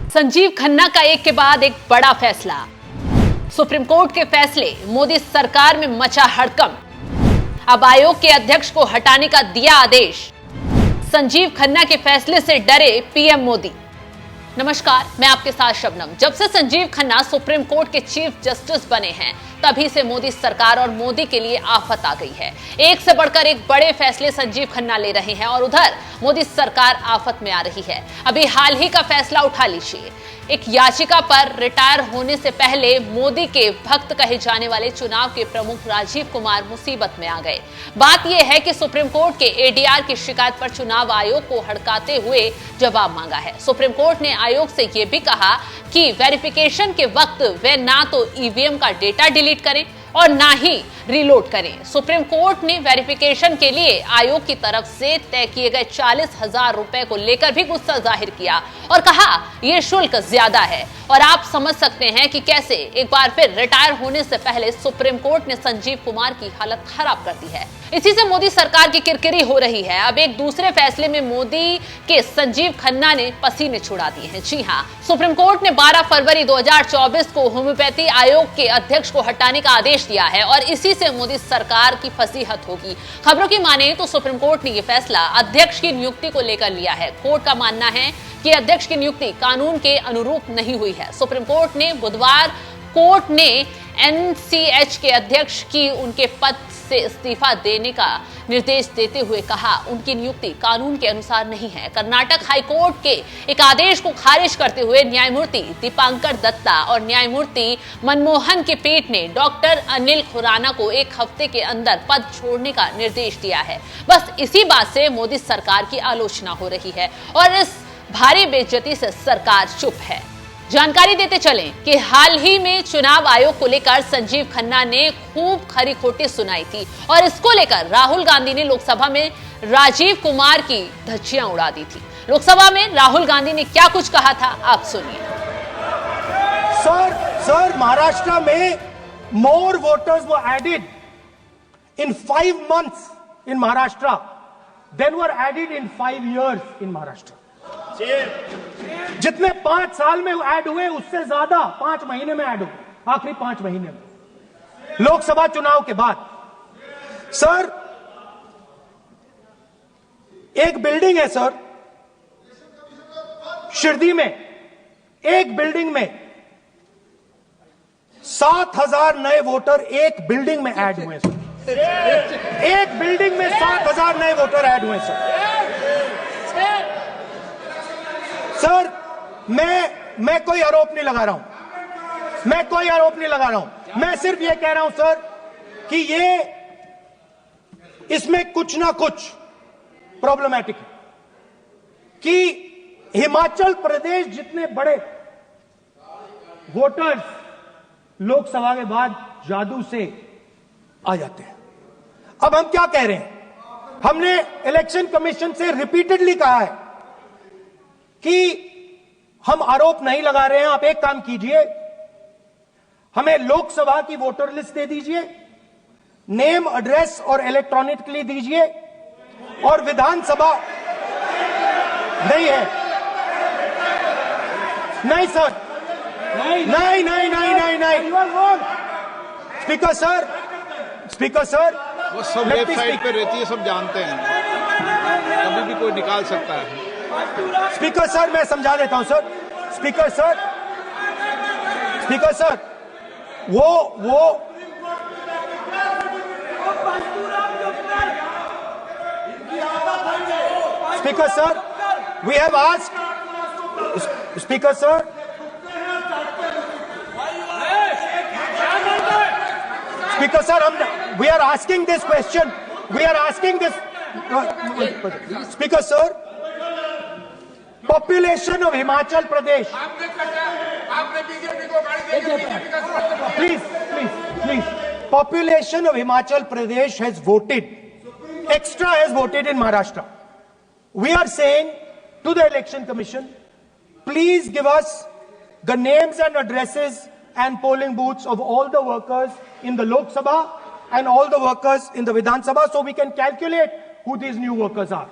संजीव खन्ना का एक के बाद एक बड़ा फैसला। सुप्रीम कोर्ट के फैसले, मोदी सरकार में मचा हड़कंप। अब आयोग के अध्यक्ष को हटाने का दिया आदेश। संजीव खन्ना के फैसले से डरे पीएम मोदी। नमस्कार, मैं आपके साथ शबनम। जब से संजीव खन्ना सुप्रीम कोर्ट के चीफ जस्टिस बने हैं, तभी से मोदी सरकार और मोदी के लिए आफत आ गई है। एक से बढ़कर एक बड़े फैसले संजीव खन्ना ले रहे हैं और उधर मोदी सरकार आफत में आ रही है। अभी हाल ही का फैसला उठा लीजिए। एक याचिका पर रिटायर होने से पहले मोदी के भक्त कहे जाने वाले चुनाव के प्रमुख राजीव कुमार मुसीबत में आ गए। बात यह है कि सुप्रीम कोर्ट के एडीआर की शिकायत पर चुनाव आयोग को हड़काते हुए जवाब मांगा है। सुप्रीम कोर्ट ने आयोग से यह भी कहा कि वेरिफिकेशन के वक्त वे ना तो ईवीएम का डेटा डिलीट करें और ना ही रीलोड करें। सुप्रीम कोर्ट ने वेरिफिकेशन के लिए आयोग की तरफ से तय किए गए 40,000 रुपए को लेकर भी गुस्सा जाहिर किया और कहा यह शुल्क ज्यादा है। और आप समझ सकते हैं कि कैसे एक बार फिर रिटायर होने से पहले सुप्रीम कोर्ट ने संजीव कुमार की हालत खराब कर दी है। इसी से मोदी सरकार की किरकिरी हो रही है। अब एक दूसरे फैसले में मोदी के संजीव खन्ना ने पसीने छुड़ा दिए हैं। जी हां, सुप्रीम कोर्ट ने 12 फरवरी 2024 को होम्योपैथी आयोग के अध्यक्ष को हटाने का आदेश दिया है और इसी से मोदी सरकार की फजीहत होगी। खबरों की माने तो सुप्रीम कोर्ट ने यह फैसला अध्यक्ष की नियुक्ति को लेकर लिया है। कोर्ट का मानना है कि अध्यक्ष की नियुक्ति कानून के अनुरूप नहीं हुई है। सुप्रीम कोर्ट ने बुधवार कोर्ट ने एनसीएच के अध्यक्ष की उनके पद से इस्तीफा देने का निर्देश देते हुए कहा उनकी नियुक्ति कानून के अनुसार नहीं है। कर्नाटक हाईकोर्ट के एक आदेश को खारिज करते हुए न्यायमूर्ति दीपांकर दत्ता और न्यायमूर्ति मनमोहन की पीठ ने डॉक्टर अनिल खुराना को एक हफ्ते के अंदर पद छोड़ने का निर्देश दिया है। बस इसी बात से मोदी सरकार की आलोचना हो रही है और इस भारी बेइज्जती से सरकार चुप है। जानकारी देते चलें कि हाल ही में चुनाव आयोग को लेकर संजीव खन्ना ने खूब खरी खोटी सुनाई थी और इसको लेकर राहुल गांधी ने लोकसभा में राजीव कुमार की धज्जियां उड़ा दी थी। लोकसभा में राहुल गांधी ने क्या कुछ कहा था, आप सुनिए। सर, महाराष्ट्र में more voters were added in 5 months in Maharashtra then were added in 5 years in Maharashtra. जितने 5 साल में ऐड हुए उससे ज्यादा 5 महीने में ऐड हुए, आखिरी 5 महीने में लोकसभा चुनाव के बाद। सर, एक बिल्डिंग है सर शिरडी में, एक बिल्डिंग में 7,000 नए वोटर एक बिल्डिंग में ऐड हुए सर। एक बिल्डिंग में 7,000 नए वोटर ऐड हुए सर। मैं कोई आरोप नहीं लगा रहा हूं, मैं सिर्फ ये कह रहा हूं सर कि ये इसमें कुछ ना कुछ प्रॉब्लमैटिक है कि हिमाचल प्रदेश जितने बड़े वोटर्स लोकसभा के बाद जादू से आ जाते हैं। अब हम क्या कह रहे हैं, हमने इलेक्शन कमीशन से रिपीटेडली कहा है कि हम आरोप नहीं लगा रहे हैं। आप एक काम कीजिए, हमें लोकसभा की वोटर लिस्ट दे दीजिए, नेम, एड्रेस और इलेक्ट्रॉनिकली दीजिए, और विधानसभा नहीं है। नहीं सर, नहीं। स्पीकर सर, वो सब वेबसाइट पे रहती है, सब जानते हैं, कभी भी कोई निकाल सकता है। स्पीकर सर, मैं समझा देता हूं सर। स्पीकर सर, वो speaker sir, we have asked speaker sir, we are asking this question, speaker sir, population of Himachal Pradesh, आपने बीजेपी को गाड़ी दी, please, population of Himachal Pradesh has voted, extra has voted in Maharashtra. We are saying to the election commission, please give us the names and addresses and polling booths of all the workers in the Lok Sabha and all the workers in the Vidhan Sabha so we can calculate who these new workers are.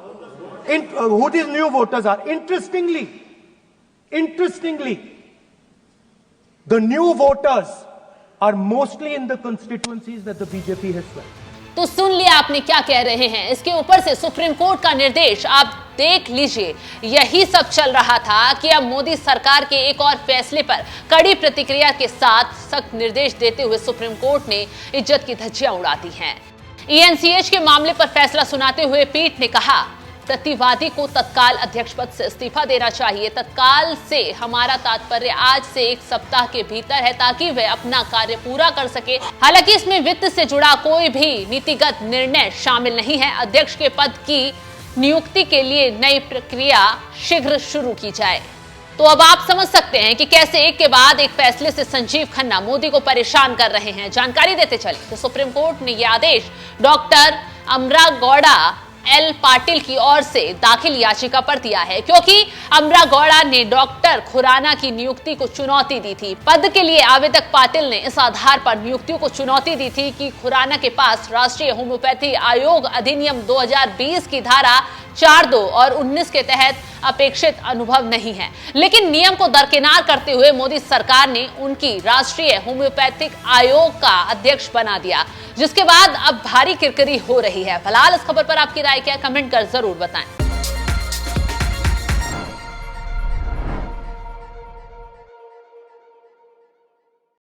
who these new voters are. Interestingly, Interestingly, the new voters are mostly in the constituencies that the BJP has swept. तो सुन लिया आपने क्या कह रहे हैं। इसके ऊपर से सुप्रीम कोर्ट का निर्देश आप देख लीजिए। यही सब चल रहा था कि अब मोदी सरकार के एक और फैसले पर कड़ी प्रतिक्रिया के साथ सख्त निर्देश देते हुए सुप्रीम कोर्ट ने इज्जत की धज्जियां उड़ा दी हैं। ENCH के मामले पर फैसला सुनाते हुए पीठ ने कहा, प्रतिवादी को तत्काल अध्यक्ष पद से इस्तीफा देना चाहिए। तत्काल से हमारा तात्पर्य आज से 1 सप्ताह के भीतर है, ताकि वह अपना कार्य पूरा कर सके। हालांकि इसमें वित्त से जुड़ा कोई भी नीतिगत निर्णय शामिल नहीं है। अध्यक्ष के पद की नियुक्ति के लिए नई प्रक्रिया शीघ्र शुरू की जाए। तो अब आप समझ सकते हैं कि कैसे एक के बाद एक फैसले से संजीव खन्ना मोदी को परेशान कर रहे हैं। जानकारी देते चले तो सुप्रीम कोर्ट ने यह आदेश डॉक्टर अमरा गौड़ा एल पाटिल की ओर से दाखिल याचिका पर दिया है, क्योंकि अमरा गौड़ा ने डॉक्टर खुराना की नियुक्ति को चुनौती दी थी। पद के लिए आवेदक पाटिल ने इस आधार पर नियुक्तियों को चुनौती दी थी कि खुराना के पास राष्ट्रीय होम्योपैथी आयोग अधिनियम 2020 की धारा 4(2) और 19 के तहत अपेक्षित अनुभव नहीं है। लेकिन नियम को दरकिनार करते हुए मोदी सरकार ने उनकी राष्ट्रीय होम्योपैथिक आयोग का अध्यक्ष बना दिया, जिसके बाद अब भारी किरकिरी हो रही है। फिलहाल इस खबर पर आपकी राय क्या है, कमेंट कर जरूर बताएं।